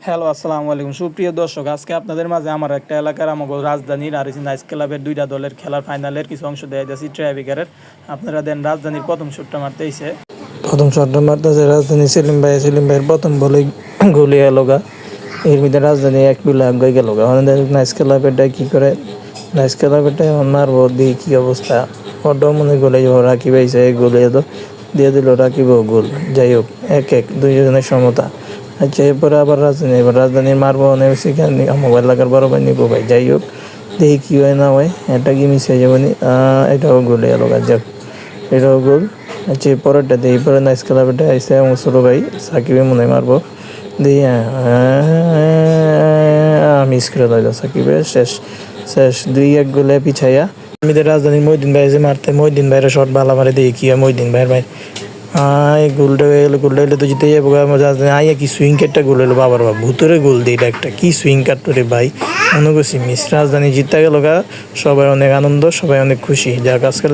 Hello, আসসালামু আলাইকুম। সুপ্রিয় দর্শক, আজকে আপনাদের মাঝে আমার একটা এলাকার আমাকে রাজধানীর আর নাইস ক্লাবের দুইটা দলের খেলার ফাইনালের কিছু অংশ দেয়া যাচ্ছে ট্রাইবিকারের। আপনারা দেন রাজধানীর প্রথম শটটা মারতেইছে। প্রথম শটটা মারতেছে রাজধানী সেলিম ভাইয়ের প্রথম বলে গোলে গেল গা। এর মধ্যে রাজধানী এক বিলে আগে গেল গা। নাইস ক্লাবেরটা কী করে, নাইস ক্লাবেরটা মারবো দিয়ে কী অবস্থা, ওটাও মনে গোলে যাবো। রাকিব আইসে গোলে তো দিয়ে দিল, রাকিব গোল। যাই হোক, 1-1 দুইজনের সমতা। আচ্ছা, এরপরে আবার রাজধানীর মারবো সেখানে মোবাইল লাগার বড় ভাই নিবো ভাই। যাই হোক, দেখি কী হয় না হয়, এটা কি মিস হয়ে যাবো নি। এটাও গোলে গেল গা। যাক, এটাও গোল। আচ্ছা, পরেরটা দিই, পরে নাইস ক্লাবেরটা আইসে এবং ছোটো ভাই সাকিবে মনে হয় মারবো দিই। মিস করে দিল সাকিবে। শেষ শেষ 2-1 গোলে পিছাইয়া আমাদের রাজধানীর মহিউদ্দিন ভাই এসে মারতে, মহিউদ্দিন ভাইয়ের শট ভালো মারে দিয়ে কি হয় মহিউদ্দিন ভাইয়ের ভাই। গোলটা হয়ে গেলো, গোলটা হলে তো জিতে যাবো। রাজধানী আইয়া কি সুইং কাটটা গোল হলো, বাবার বাবা ভুতরে গোল দিয়ে এটা একটা কি সুইং কাট রে ভাই, মনে করছি মিস। রাজধানী জিততে গেল গা, সবাই অনেক আনন্দ, সবাই অনেক খুশি। যাক, আজকাল